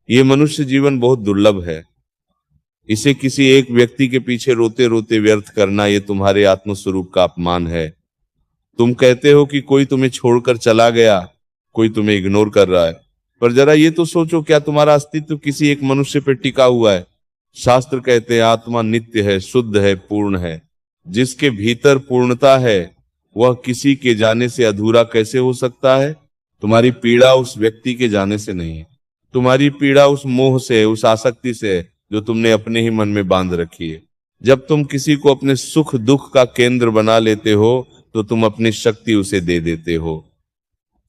ये मनुष्य जीवन बहुत दुर्लभ है। इसे किसी एक व्यक्ति के पीछे रोते रोते व्यर्थ करना, ये तुम्हारे आत्मस्वरूप का अपमान है। तुम कहते हो कि कोई तुम्हें छोड़कर चला गया, कोई तुम्हें इग्नोर कर रहा है, पर जरा ये तो सोचो, क्या तुम्हारा अस्तित्व किसी एक मनुष्य पर टिका हुआ है? शास्त्र कहते हैं आत्मा नित्य है, शुद्ध है, पूर्ण है। जिसके भीतर पूर्णता है वह किसी के जाने से अधूरा कैसे हो सकता है? तुम्हारी पीड़ा उस व्यक्ति के जाने से नहीं है, तुम्हारी पीड़ा उस मोह से, उस आसक्ति से जो तुमने अपने ही मन में बांध रखी है। जब तुम किसी को अपने सुख दुख का केंद्र बना लेते हो तो तुम अपनी शक्ति उसे दे देते हो,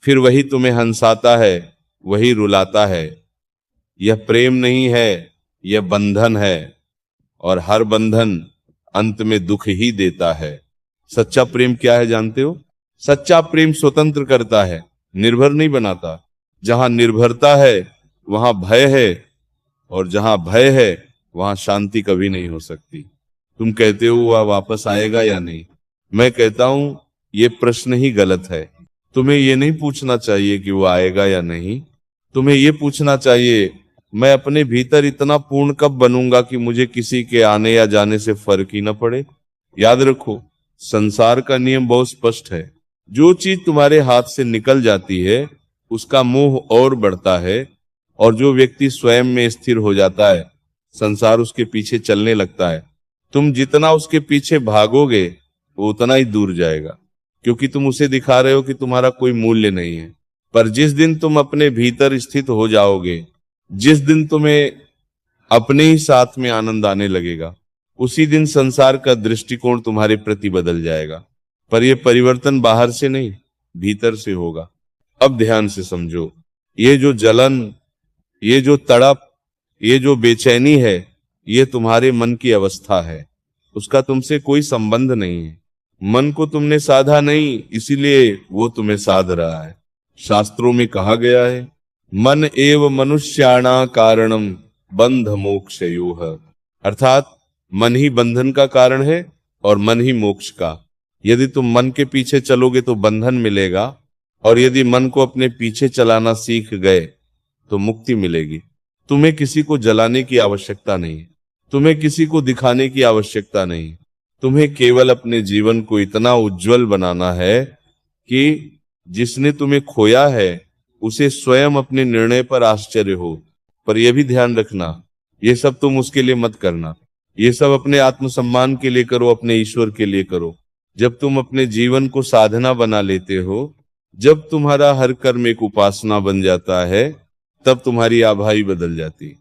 फिर वही तुम्हें हंसाता है, वही रुलाता है। यह प्रेम नहीं है, यह बंधन है, और हर बंधन अंत में दुख ही देता है। सच्चा प्रेम क्या है जानते हो? सच्चा प्रेम स्वतंत्र करता है, निर्भर नहीं बनाता। जहां निर्भरता है वहां भय है, और जहां भय है वहां शांति कभी नहीं हो सकती। तुम कहते हो वह वापस आएगा या नहीं? मैं कहता हूं ये प्रश्न ही गलत है। तुम्हें ये नहीं पूछना चाहिए कि वो आएगा या नहीं, तुम्हें ये पूछना चाहिए मैं अपने भीतर इतना पूर्ण कब बनूंगा कि मुझे किसी के आने या जाने से फर्क ही न पड़े। याद रखो, संसार का नियम बहुत स्पष्ट है। जो चीज तुम्हारे हाथ से निकल जाती है उसका मोह और बढ़ता है, और जो व्यक्ति स्वयं में स्थिर हो जाता है संसार उसके पीछे चलने लगता है। तुम जितना उसके पीछे भागोगे वो उतना ही दूर जाएगा, क्योंकि तुम उसे दिखा रहे हो कि तुम्हारा कोई मूल्य नहीं है। पर जिस दिन तुम अपने भीतर स्थित हो जाओगे, जिस दिन तुम्हें अपने ही साथ में आनंद आने लगेगा, उसी दिन संसार का दृष्टिकोण तुम्हारे प्रति बदल जाएगा। पर यह परिवर्तन बाहर से नहीं, भीतर से होगा। अब ध्यान से समझो, ये जो जलन, ये जो तड़प, ये जो बेचैनी है, ये तुम्हारे मन की अवस्था है, उसका तुमसे कोई संबंध नहीं है। मन को तुमने साधा नहीं, इसीलिए वो तुम्हें साध रहा है। शास्त्रों में कहा गया है मन एव मनुष्याणा कारणम बंध मोक्षयोः, अर्थात मन ही बंधन का कारण है और मन ही मोक्ष का। यदि तुम मन के पीछे चलोगे तो बंधन मिलेगा, और यदि मन को अपने पीछे चलाना सीख गए तो मुक्ति मिलेगी। तुम्हें किसी को जलाने की आवश्यकता नहीं, तुम्हें किसी को दिखाने की आवश्यकता नहीं। तुम्हें केवल अपने जीवन को इतना उज्जवल बनाना है कि जिसने तुम्हें खोया है उसे स्वयं अपने निर्णय पर आश्चर्य हो। पर यह भी ध्यान रखना, ये सब तुम उसके लिए मत करना, ये सब अपने आत्मसम्मान के लिए करो, अपने ईश्वर के लिए करो। जब तुम अपने जीवन को साधना बना लेते हो, जब तुम्हारा हर कर्म एक उपासना बन जाता है, तब तुम्हारी आभा ही बदल जाती है।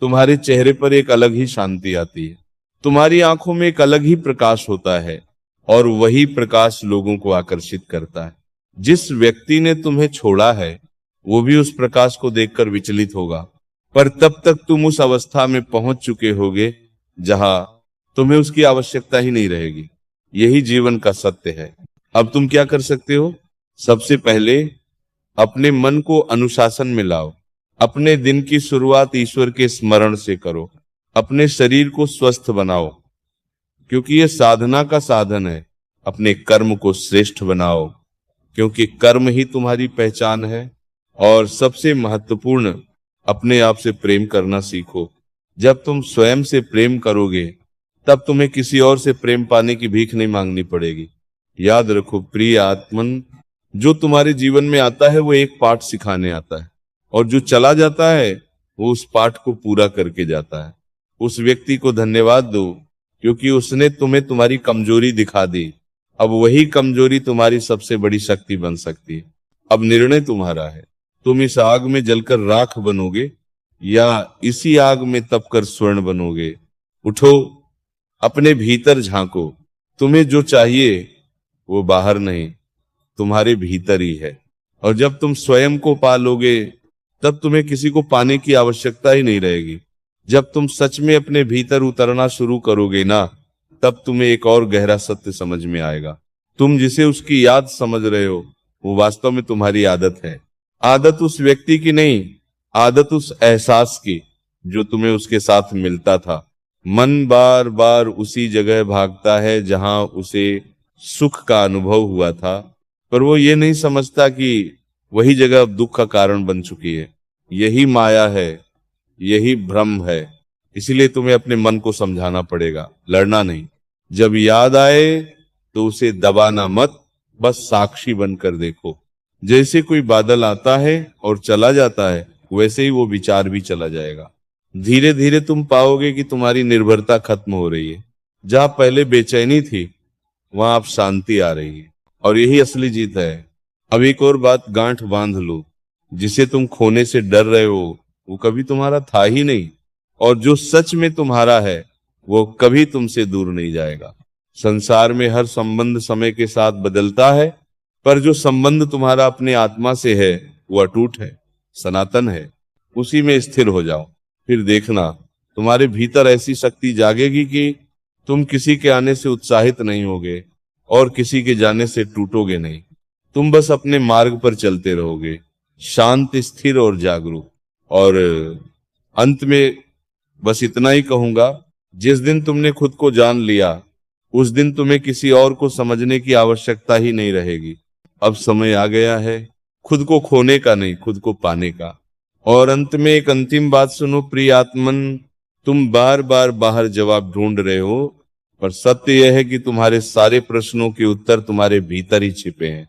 तुम्हारे चेहरे पर एक अलग ही शांति आती है, तुम्हारी आंखों में एक अलग ही प्रकाश होता है, और वही प्रकाश लोगों को आकर्षित करता है। जिस व्यक्ति ने तुम्हें छोड़ा है वो भी उस प्रकाश को देखकर विचलित होगा, पर तब तक तुम उस अवस्था में पहुंच चुके होगे जहां तुम्हें उसकी आवश्यकता ही नहीं रहेगी। यही जीवन का सत्य है। अब तुम क्या कर सकते हो? सबसे पहले अपने मन को अनुशासन में लाओ। अपने दिन की शुरुआत ईश्वर के स्मरण से करो। अपने शरीर को स्वस्थ बनाओ, क्योंकि यह साधना का साधन है। अपने कर्म को श्रेष्ठ बनाओ, क्योंकि कर्म ही तुम्हारी पहचान है। और सबसे महत्वपूर्ण, अपने आप से प्रेम करना सीखो। जब तुम स्वयं से प्रेम करोगे तब तुम्हें किसी और से प्रेम पाने की भीख नहीं मांगनी पड़ेगी। याद रखो प्रिय आत्मन, जो तुम्हारे जीवन में आता है वो एक पाठ सिखाने आता है, और जो चला जाता है वो उस पाठ को पूरा करके जाता है। उस व्यक्ति को धन्यवाद दो, क्योंकि उसने तुम्हें तुम्हारी कमजोरी दिखा दी। अब वही कमजोरी तुम्हारी सबसे बड़ी शक्ति बन सकती है। अब निर्णय तुम्हारा है, तुम इस आग में जलकर राख बनोगे या इसी आग में तपकर स्वर्ण बनोगे। उठो, अपने भीतर झांको। तुम्हें जो चाहिए वो बाहर नहीं, तुम्हारे भीतर ही है। और जब तुम स्वयं को पा लोगे तब तुम्हें किसी को पाने की आवश्यकता ही नहीं रहेगी। जब तुम सच में अपने भीतर उतरना शुरू करोगे ना, तब तुम्हें एक और गहरा सत्य समझ में आएगा। तुम जिसे उसकी याद समझ रहे हो वो वास्तव में तुम्हारी आदत है। आदत उस व्यक्ति की नहीं, आदत उस एहसास की जो तुम्हें उसके साथ मिलता था। मन बार बार उसी जगह भागता है जहां उसे सुख का अनुभव हुआ था, पर वो ये नहीं समझता कि वही जगह अब दुख का कारण बन चुकी है। यही माया है, यही भ्रम है। इसलिए तुम्हें अपने मन को समझाना पड़ेगा, लड़ना नहीं। जब याद आए तो उसे दबाना मत, बस साक्षी बनकर देखो। जैसे कोई बादल आता है और चला जाता है, वैसे ही वो विचार भी चला जाएगा। धीरे धीरे तुम पाओगे कि तुम्हारी निर्भरता खत्म हो रही है। जहां पहले बेचैनी थी, वहां अब शांति आ रही है, और यही असली जीत है। अब एक और बात गांठ बांध लो, जिसे तुम खोने से डर रहे हो वो कभी तुम्हारा था ही नहीं, और जो सच में तुम्हारा है वो कभी तुमसे दूर नहीं जाएगा। संसार में हर संबंध समय के साथ बदलता है, पर जो संबंध तुम्हारा अपने आत्मा से है वो अटूट है, सनातन है। उसी में स्थिर हो जाओ, फिर देखना तुम्हारे भीतर ऐसी शक्ति जागेगी कि तुम किसी के आने से उत्साहित नहीं होगे और किसी के जाने से टूटोगे नहीं। तुम बस अपने मार्ग पर चलते रहोगे, शांत, स्थिर और जागरूक। और अंत में बस इतना ही कहूंगा, जिस दिन तुमने खुद को जान लिया, उस दिन तुम्हें किसी और को समझने की आवश्यकता ही नहीं रहेगी। अब समय आ गया है खुद को खोने का नहीं, खुद को पाने का। और अंत में एक अंतिम बात सुनो प्रिय आत्मन, तुम बार बार बाहर जवाब ढूंढ रहे हो, पर सत्य यह है कि तुम्हारे सारे प्रश्नों के उत्तर तुम्हारे भीतर ही छिपे हैं।